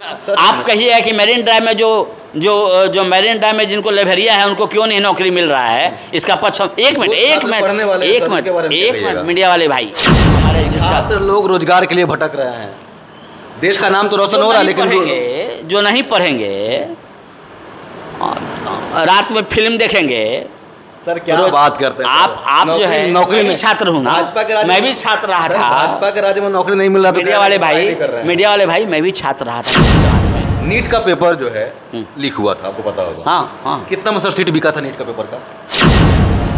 आप कहिए कि मेरीन ड्राइव में जो मेरीन ड्राइव में जिनको लेभरिया है उनको क्यों नहीं नौकरी मिल रहा है, इसका पक्ष एक मिनट मीडिया वाले भाई, हमारे छात्र लोग रोजगार के लिए भटक रहे हैं, देश का नाम तो रोशन हो रहा है, लेकिन जो नहीं पढ़ेंगे रात में फिल्म देखेंगे। सर क्या बात करते हैं आप जो है नौकरी में छात्र हूँ ना, मैं भी छात्र रहा था, भाजपा के राज्य में नौकरी नहीं मिल रहा। मीडिया वाले भाई मैं भी छात्र रहा था। नीट का पेपर जो है लीक हुआ था, आपको पता होगा। हाँ। कितना में सर सीट बिका था नीट का पेपर का?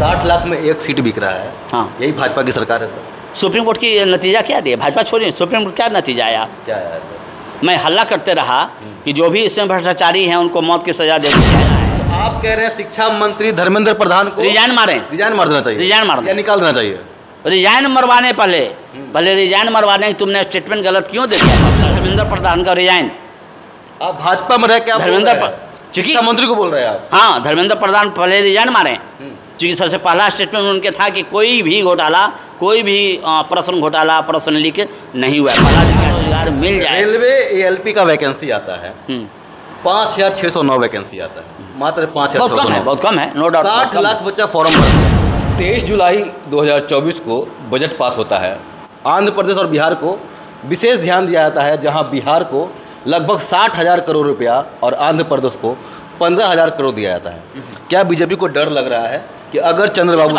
60 लाख में एक सीट बिक रहा है। हाँ, यही भाजपा की सरकार है सर। सुप्रीम कोर्ट की नतीजा क्या दिया? भाजपा छोड़िए, सुप्रीम कोर्ट क्या नतीजा आया? क्या आया सर? मैं हल्ला करते रहा कि जो भी इसमें भ्रष्टाचारी हैं उनको मौत की सजा दे दी जाए। आप कह रहे हैं शिक्षा मंत्री धर्मेंद्र प्रधान को रिजाइन मार देना चाहिए, रिजाइन मार या निकाल देना चाहिए। रिजाइन मरवाने पहले रिजाइन मरवाने की तुमने स्टेटमेंट गलत क्यों दे दिया धर्मेंद्र प्रधान का रिजाइन? आप भाजपा में रह के आप शिक्षा मंत्री को बोल रहे हैं आप? हाँ, धर्मेंद्र प्रधान पहले रिजाइन मारे, क्योंकि सबसे पहला स्टेटमेंट उनके था कि कोई भी घोटाला, कोई भी प्रश्न घोटाला, प्रश्न लीक नहीं हुआ, रोजगार मिल जाए। रेलवे ALP का वैकेंसी आता है 5609 वैकेंसी आता है, मात्र 5609, बहुत कम है, नो डाउट। 60 लाख बच्चा फॉर्म भरता। 23 जुलाई 2024 को बजट पास होता है। आंध्र प्रदेश और बिहार को विशेष ध्यान दिया जाता है, जहां बिहार को लगभग 60,000 करोड़ रुपया और आंध्र प्रदेश को 15,000 करोड़ दिया जाता है। क्या बीजेपी को डर लग रहा है कि अगर चंद्रबाबू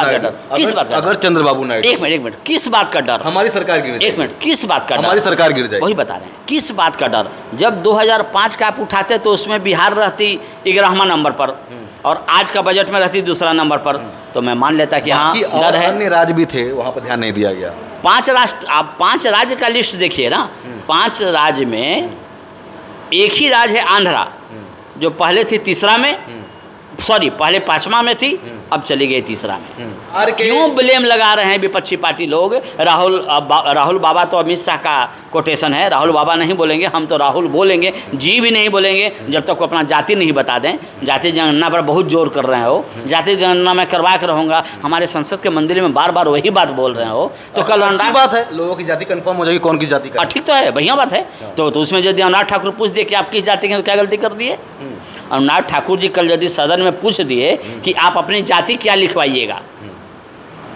नायडू एक मिनट किस बात का डर? हमारी सरकार गिर जाए। एक मिनट, किस बात का डर? हमारी सरकार गिर जाए, वही बता रहे हैं, किस बात का डर? जब 2005 का आप उठाते तो उसमें बिहार रहती 11वां नंबर पर और आज का बजट में रहती दूसरा नंबर पर, तो मैं मान लेता कि हाँ डर है। अन्य राज्य भी थे, वहाँ पर ध्यान नहीं दिया गया। 5 राष्ट्र, आप 5 राज्य का लिस्ट देखिए ना, 5 राज्य में एक ही राज्य है आंध्रा, जो पहले थी तीसरा में, पहले 5वां में थी, अब चली गई तीसरा में। क्यों ब्लेम लगा रहे हैं विपक्षी पार्टी लोग? राहुल बाबा तो अमित शाह का कोटेशन है, राहुल बाबा नहीं बोलेंगे, हम तो राहुल बोलेंगे, जी भी नहीं बोलेंगे जब तक वो अपना जाति नहीं बता दें। जाति जनगणना पर बहुत जोर कर रहे हो, जाति जनगणना मैं करवा कर रहूँगा, हमारे संसद के मंदिर में बार बार वही बात बोल रहे हो, तो कल बात है लोगों की जाति कंफर्म हो जाएगी, कौन की जाति का। ठीक तो है, बढ़िया बात है। तो उसमें यदि अनुराग ठाकुर पूछ दिए कि आप किस जाति के, तो क्या गलती कर दिए? अनुराग ठाकुर जी कल यदि सदन में पूछ दिए कि आप अपनी जाति क्या लिखवाइएगा,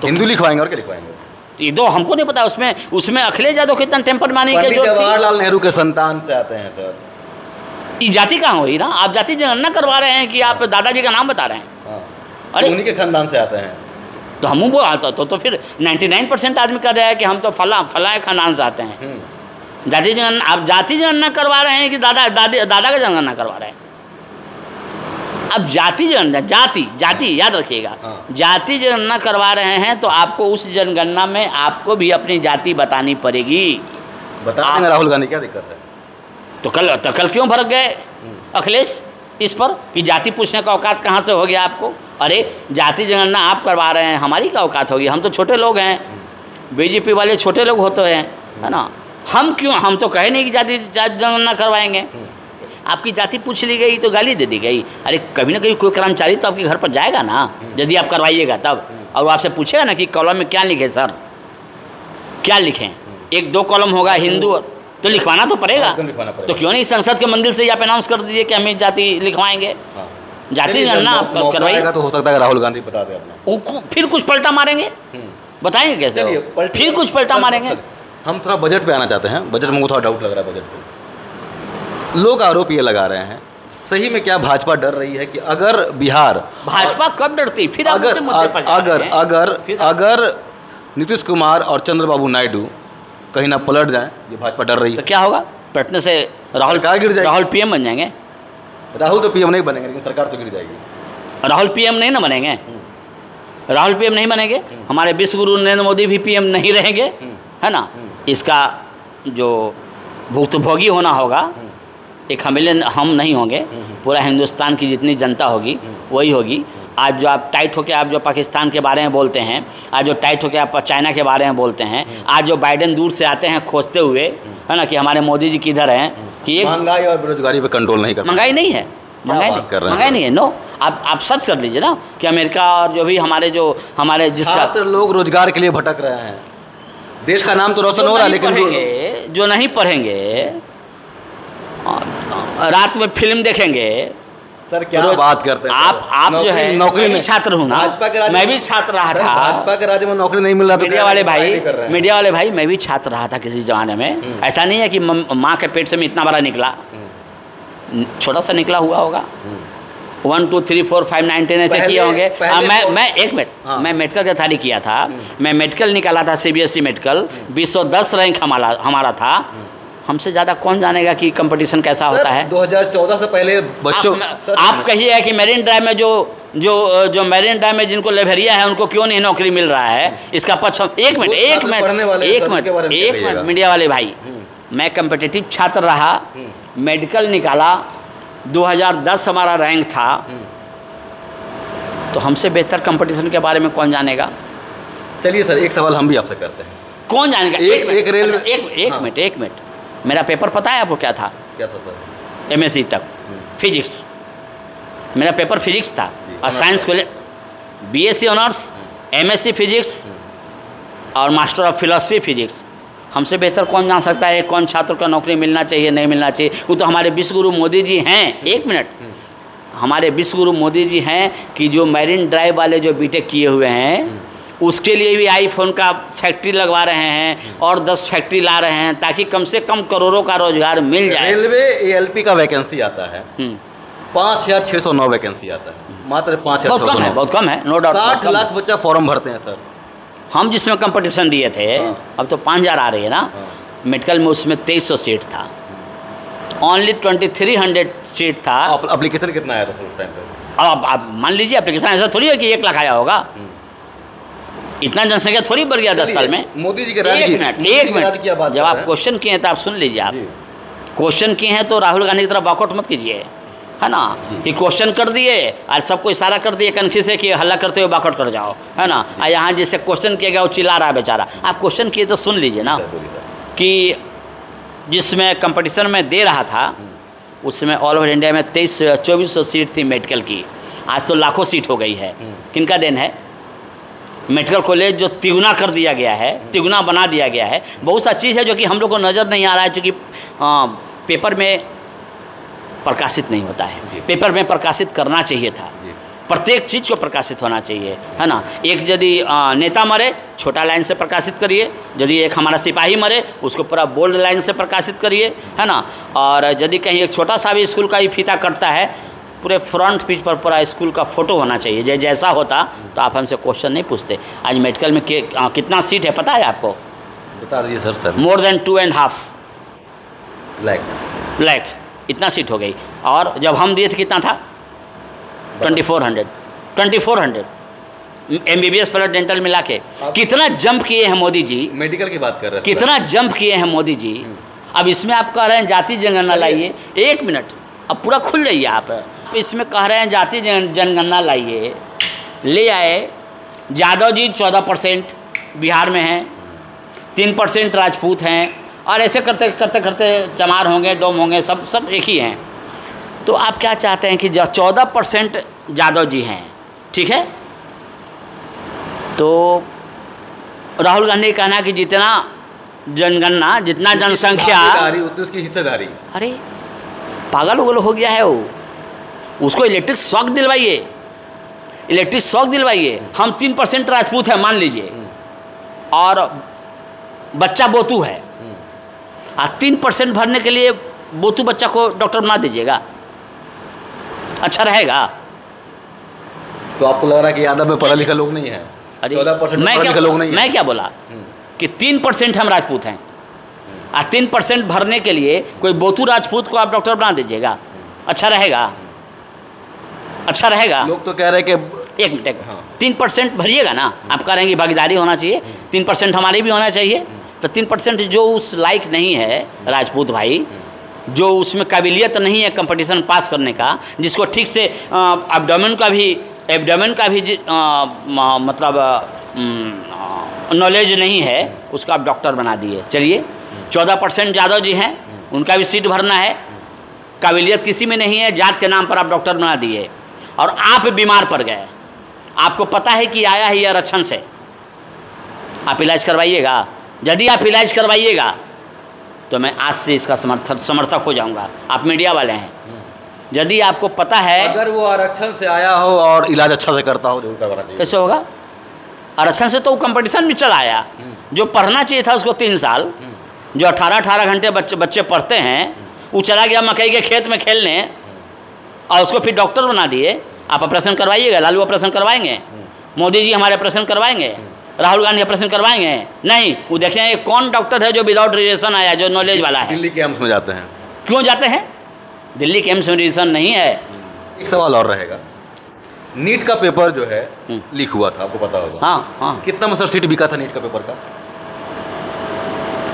तो हिंदू लिखवाएंगे और क्या लिखवाएंगे? ये तो हमको नहीं पता। उसमें अखिलेश यादव कितना टेम्पर मारने की जरूरत थी? जवाहरलाल नेहरू के संतान से आते हैं सर। ये जाति कहाँ हुई ना? आप जाति जनगणना करवा रहे हैं कि आप दादाजी का नाम बता रहे हैं? अरे उन्हीं के खानदान से आते हैं, तो हम वो आता तो फिर 99% आदमी कह रहे हैं कि हम तो फला खानदान से आते हैं। जाति जनगणना, आप जाति जनगणना करवा रहे हैं कि दादा का जनगणना करवा रहे हैं? अब जाति जनगणना, जाति याद रखिएगा, जाति जनगणना करवा रहे हैं तो आपको उस जनगणना में आपको भी अपनी जाति बतानी पड़ेगी। बता देंगे राहुल गांधी, क्या दिक्कत है? तो कल क्यों भड़क गए अखिलेश इस पर कि जाति पूछने का औकात कहाँ से हो गया आपको? अरे जाति जनगणना आप करवा रहे हैं, हमारी क्या औकात होगी? हम तो छोटे लोग हैं, बीजेपी वाले छोटे लोग होते हैं, है ना? हम तो कहे नहीं कि जाति जनगणना करवाएंगे। आपकी जाति पूछ ली गई तो गाली दे दी गई। अरे कभी ना कभी कोई कर्मचारी तो आपके घर पर जाएगा ना, यदि आप करवाइएगा तब, और वो आपसे पूछेगा ना कि कॉलम में क्या लिखे सर, क्या लिखें? 1-2 कॉलम होगा हिंदू, तो लिखवाना तो पड़ेगा। तो क्यों नहीं संसद के मंदिर से आप अनाउंस कर दीजिए कि हम जाति लिखवाएंगे? जाति जनगणना आप करवाइएगा तो हो सकता है राहुल गांधी बता दे अपना, फिर कुछ पलटा मारेंगे। बताएंगे कैसे? फिर कुछ पलटा मारेंगे। हम थोड़ा बजट पे आना चाहते हैं। बजट में थोड़ा डाउट लग रहा है। बजट पे लोग आरोप ये लगा रहे हैं, सही में क्या भाजपा डर रही है कि अगर बिहार, भाजपा कब डरती? फिर अगर नीतीश कुमार और चंद्रबाबू नायडू कहीं ना पलट जाएं, ये भाजपा डर रही है, तो क्या होगा? पलटने से राहुल गिर जाएगी। राहुल PM बन जाएंगे। राहुल तो PM नहीं बनेंगे, लेकिन सरकार तो गिर जाएगी। राहुल PM नहीं ना बनेंगे, राहुल PM नहीं बनेंगे, हमारे विश्व गुरु नरेंद्र मोदी भी PM नहीं रहेंगे, है ना? इसका जो भुक्तभोगी होना होगा एक हम नहीं होंगे, पूरा हिंदुस्तान की जितनी जनता होगी वही होगी। आज जो आप टाइट होकर आप जो पाकिस्तान के बारे में बोलते हैं, आज जो टाइट होकर आप चाइना के बारे में बोलते हैं, आज जो बाइडेन दूर से आते हैं खोजते हुए, है ना, कि हमारे मोदी जी किधर हैं, कि एक महंगाई और बेरोजगारी पे कंट्रोल नहीं कर, महंगाई नहीं है, महंगाई नहीं है। नो, आप सर्च कर लीजिए ना कि अमेरिका और जो भी हमारे जिसका लोग रोजगार के लिए भटक रहे हैं, देश का नाम तो रोशन हो रहा है, लेकिन जो नहीं पढ़ेंगे रात में फिल्म देखेंगे। सर क्या बात करते हैं आप जो है नौकरी में छात्र हूँ ना, मैं भी छात्र रहा था। भाजपा के राज्य में नौकरी नहीं मिल रहा, मीडिया वाले भाई मैं भी छात्र रहा था किसी ज़माने में। ऐसा नहीं है कि माँ के पेट से मैं इतना बड़ा निकला, छोटा सा निकला हुआ होगा। 1 2 3 4 5 9 10 ऐसे किए होंगे। मैं एक मिनट, मैं मेडिकल का तैयारी किया था। मैं मेडिकल निकाला था, CBSE मेडिकल, 210 रैंक हमारा था। हमसे ज़्यादा कौन जानेगा कि कंपटीशन कैसा होता है। 2014 से पहले बच्चों आप कहिए कि मेरीन ड्राइव में जो मेरीन ड्राइव में जिनको लेवरिया है उनको क्यों नहीं नौकरी मिल रहा है, इसका पक्ष एक मिनट मीडिया वाले भाई, मैं कम्पिटिटिव छात्र रहा, मेडिकल निकाला, 2010 हमारा रैंक था, तो हमसे बेहतर कंपटीशन के बारे में कौन जानेगा। चलिए सर, एक सवाल हम भी आपसे करते हैं, कौन जानेगा। एक मिनट, मेरा पेपर पता है आपको क्या था? क्या था सर? MSc तक फिजिक्स, मेरा पेपर फिजिक्स था। और साइंस को BSc ऑनर्स, MSc फिजिक्स और मास्टर ऑफ फिलोसफी फिजिक्स। हमसे बेहतर कौन जान सकता है कौन छात्र को नौकरी मिलना चाहिए नहीं मिलना चाहिए। वो तो हमारे विश्वगुरु मोदी जी हैं। एक मिनट, हमारे विश्वगुरु मोदी जी हैं कि जो मैरीन ड्राइव वाले जो BTech किए हुए हैं उसके लिए भी iPhone का फैक्ट्री लगवा रहे हैं और 10 फैक्ट्री ला रहे हैं ताकि कम से कम करोड़ों का रोजगार मिल जाए। रेलवे ALP का वैकेंसी आता है 5609 वैकेंसी आता है, मात्र 5609, बहुत कम है, नो डाउट। 60 लाख बच्चा फॉर्म भरते हैं सर। हम जिसमें कंपटीशन दिए थे, अब तो 5000 आ रही है ना। मेडिकल में उसमें 2300 सीट था, ओनली 2300 सीट था। एप्लीकेशन कितना आया था सर उस टाइम पे? अब आप मान लीजिए एप्लीकेशन ऐसा थोड़ी है कि 1 लाख आया होगा, इतना जनसंख्या थोड़ी बढ़ गया 10 साल में। मोदी जी के एक मिनट जब आप क्वेश्चन किए हैं तो आप सुन लीजिए। आप क्वेश्चन किए हैं तो राहुल गांधी की तरफ वॉकआउट मत कीजिए, है ना, कि क्वेश्चन कर दिए और सबको इशारा कर दिए कनखी से कि हल्ला करते हुए वॉकआउट कर जाओ, है ना। और यहाँ जिससे क्वेश्चन किया गया वो चिल्ला रहा है बेचारा। आप क्वेश्चन किए तो सुन लीजिए ना, कि जिसमें कंपटीशन में दे रहा था उसमें ऑल ओवर इंडिया में 2400 सीट थी मेडिकल की, आज तो लाखों सीट हो गई है। किनका देन है? मेडिकल कॉलेज जो तिगुना कर दिया गया है, तिगुना बना दिया गया है। बहुत सा चीज़ है जो कि हम लोग को नज़र नहीं आ रहा है, क्योंकि पेपर में प्रकाशित नहीं होता है। पेपर में प्रकाशित करना चाहिए था, प्रत्येक चीज़ को प्रकाशित होना चाहिए, है ना। एक यदि नेता मरे छोटा लाइन से प्रकाशित करिए, यदि एक हमारा सिपाही मरे उसको पूरा बोल्ड लाइन से प्रकाशित करिए, है ना। और यदि कहीं एक छोटा सा भी स्कूल का ही फीता कटता है, पूरे फ्रंट पेज पर पूरा स्कूल का फोटो होना चाहिए। जैसा होता तो आप हमसे क्वेश्चन नहीं पूछते। आज मेडिकल में कितना सीट है पता है आपको? बता दीजिए सर। मोर देन 2.5 लाख इतना सीट हो गई। और जब हम दिए थे कितना था? 2400 MBBS प्लस डेंटल मिला के। कितना जंप किए हैं मोदी जी, मेडिकल की बात कर रहे हैं, कितना जंप किए हैं मोदी जी। अब इसमें आप कह रहे हैं जाति जनगणना लाइए। एक मिनट, अब पूरा खुल जाइए आप। इसमें कह रहे हैं जाति जनगणना लाइए, ले आए। यादव जी 14% बिहार में हैं, 3% राजपूत हैं, और ऐसे करते करते करते चमार होंगे, डोम होंगे, सब एक ही हैं। तो आप क्या चाहते हैं कि 14% यादव जी हैं, ठीक है। तो राहुल गांधी का कहना है कि जितना जनगणना, जितना जनसंख्या उतनी उसकी हिस्सेदारी। अरे पागल उगल हो गया है वो। उसको इलेक्ट्रिक शॉक दिलवाइए, इलेक्ट्रिक शॉक दिलवाइए। हम 3% राजपूत है मान लीजिए, और बच्चा बोतू है, और 3% भरने के लिए बोतू बच्चा को डॉक्टर बना दीजिएगा, अच्छा रहेगा? तो आपको लग रहा है कि यादव में पढ़ा लिखा लोग नहीं है? 14% पढ़ा लिखा लोग नहीं है। मैं क्या बोला कि 3% हम राजपूत हैं, और 3% भरने के लिए कोई बोतू राजपूत को आप डॉक्टर बना दीजिएगा, अच्छा रहेगा? अच्छा रहेगा? लोग तो कह रहे हैं कि एक मिनट, 3% भरिएगा ना। आप कह रहे हैं कि भागीदारी होना चाहिए, 3% हमारी भी होना चाहिए। तो 3% जो उस लायक नहीं है राजपूत भाई, जो उसमें काबिलियत नहीं है कंपटीशन पास करने का, जिसको ठीक से एब्डोमेन का भी मतलब नॉलेज नहीं है, उसको आप डॉक्टर बना दिए। चलिए 14% यादव जी हैं, उनका भी सीट भरना है, काबिलियत किसी में नहीं है, जात के नाम पर आप डॉक्टर बना दिए, और आप बीमार पड़ गए। आपको पता है कि आया है ये आरक्षण से, आप इलाज करवाइएगा। यदि आप इलाज करवाइएगा तो मैं आज से इसका समर्थक हो जाऊंगा। आप मीडिया वाले हैं, यदि आपको पता है अगर वो आरक्षण से आया हो और इलाज अच्छा से करता हो जरूर करवाना चाहिए। कैसे होगा? आरक्षण से तो वो कंपटीशन में चला आया। जो पढ़ना चाहिए था उसको 3 साल, जो 18 घंटे बच्चे पढ़ते हैं, वो चला गया मकई के खेत में खेलने और उसको फिर डॉक्टर बना दिए। आप ऑपरेशन करवाइएगा? लालू ऑपरेशन करवाएंगे? मोदी जी हमारे ऑपरेशन करवाएंगे? राहुल गांधी ऑपरेशन करवाएंगे? नहीं। वो देखें कौन डॉक्टर है जो विदाउट रिलेशन आया, जो नॉलेज वाला है। दिल्ली के एम्स में जाते हैं। क्यों जाते हैं? दिल्ली के एम्स में रिलेशन नहीं है। एक सवाल और रहेगा, नीट का पेपर जो है लीक हुआ था, आपको पता होगा। हाँ हाँ। कितना मतलब सीट बिका था नीट का पेपर का?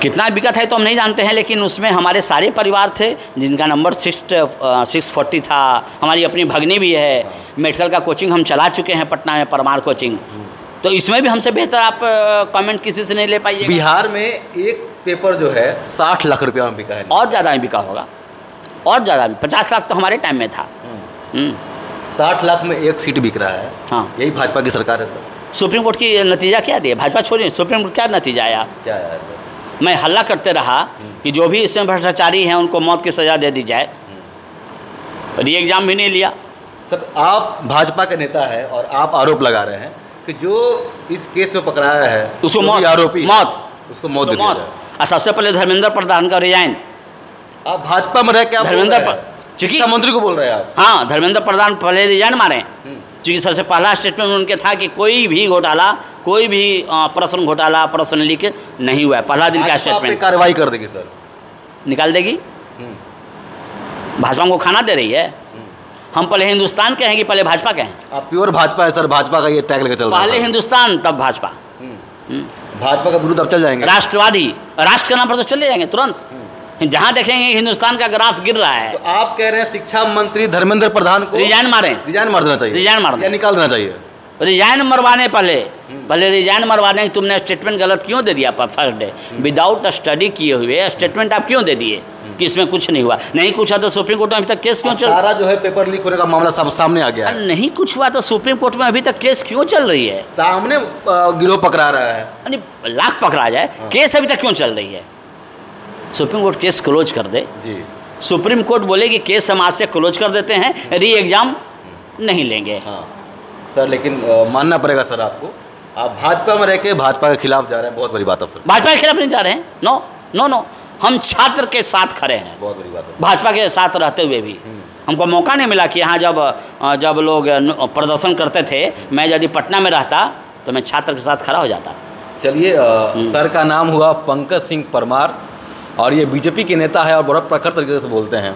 कितना बिका था तो हम नहीं जानते हैं, लेकिन उसमें हमारे सारे परिवार थे जिनका नंबर 640 था। हमारी अपनी भगनी भी है। मेडिकल का कोचिंग हम चला चुके हैं पटना में, परमार कोचिंग। तो इसमें भी हमसे बेहतर आप कमेंट किसी से नहीं ले पाइए। बिहार में एक पेपर जो है 60 लाख रुपया में बिका है। और ज़्यादा में बिका होगा, और ज़्यादा में। 50 लाख तो हमारे टाइम में था। 60 लाख में एक सीट बिक रहा है। हाँ, यही भाजपा की सरकार है सर। सुप्रीम कोर्ट की नतीजा क्या दिया? भाजपा छोड़िए, सुप्रीम कोर्ट क्या नतीजा आया? क्या आया है सर? मैं हल्ला करते रहा कि जो भी इसमें भ्रष्टाचारी हैं उनको मौत की सज़ा दे दी जाए। री एग्ज़ाम भी नहीं लिया। सर आप भाजपा के नेता हैं और आप आरोप लगा रहे हैं कि जो इस केस में पकड़ाया है उसको मौत, आरोपी उसको मौत दे दिया जाए। और सबसे पहले धर्मेंद्र प्रधान का रिजाइन। आप भाजपा में रह के शिक्षा मंत्री को बोल रहे हैं आप? हाँ, धर्मेंद्र प्रधान पहले रिजाइन मारे, क्योंकि सबसे पहला स्टेटमेंट उनके था कि कोई भी घोटाला, कोई भी प्रश्न घोटाला, प्रश्न लीक नहीं हुआ है। पहला दिन का स्टेटमेंट। कार्रवाई कर देगी सर? निकाल देगी। भाजपा को खाना दे रही है। हम पहले हिंदुस्तान के हैं कि पहले भाजपा के हैं? आप प्योर भाजपा है सर, भाजपा का ये टैग लेकर चल रहा है। पहले हिंदुस्तान तब भाजपा। भाजपा का विरुद्ध अब चल जाएंगे। राष्ट्रवादी, राष्ट्र के नाम पर तो चले जाएंगे तुरंत। जहाँ देखेंगे हिंदुस्तान का ग्राफ गिर रहा है। तो आप कह रहे हैं शिक्षा मंत्री धर्मेंद्र प्रधान को रिजाइन मारें? रिजाइन मार देना चाहिए। रिजाइन मार दें, निकाल देना चाहिए। रिजाइन मरवाने पहले रिजाइन मरवाने तुमने स्टेटमेंट गलत क्यों दे दिया? फर्स्ट डे विदाउट स्टडी किए हुए स्टेटमेंट आप क्यों दे दिए कि इसमें कुछ नहीं हुआ? नहीं कुछ हुआ तो सुप्रीम कोर्ट में अभी तक केस क्यों चल? सारा जो है पेपर लीक होने का मामला सब सामने आ गया है। नहीं कुछ हुआ तो सुप्रीम कोर्ट में अभी तक केस क्यों चल रही है? सामने गिरोह पकड़ा रहा है। लाख पकड़ा जाए, केस अभी तक क्यों चल रही है? सुप्रीम कोर्ट केस क्लोज कर दे। जी, सुप्रीम कोर्ट बोले कि केस हम आज से क्लोज कर देते हैं, री एग्जाम नहीं लेंगे। हाँ सर, लेकिन मानना पड़ेगा सर आपको, आप भाजपा में रह के भाजपा के खिलाफ जा रहे हैं। बहुत बड़ी बात है सर। भाजपा के खिलाफ नहीं जा रहे हैं। नो नो नो, हम छात्र के साथ खड़े हैं। बहुत बड़ी बात है। भाजपा के साथ रहते हुए भी हमको मौका नहीं मिला कि यहाँ जब लोग प्रदर्शन करते थे, मैं यदि पटना में रहता तो मैं छात्र के साथ खड़ा हो जाता। चलिए, सर का नाम हुआ पंकज सिंह परमार और ये बीजेपी के नेता है और बड़ा प्रखर तरीके से बोलते हैं।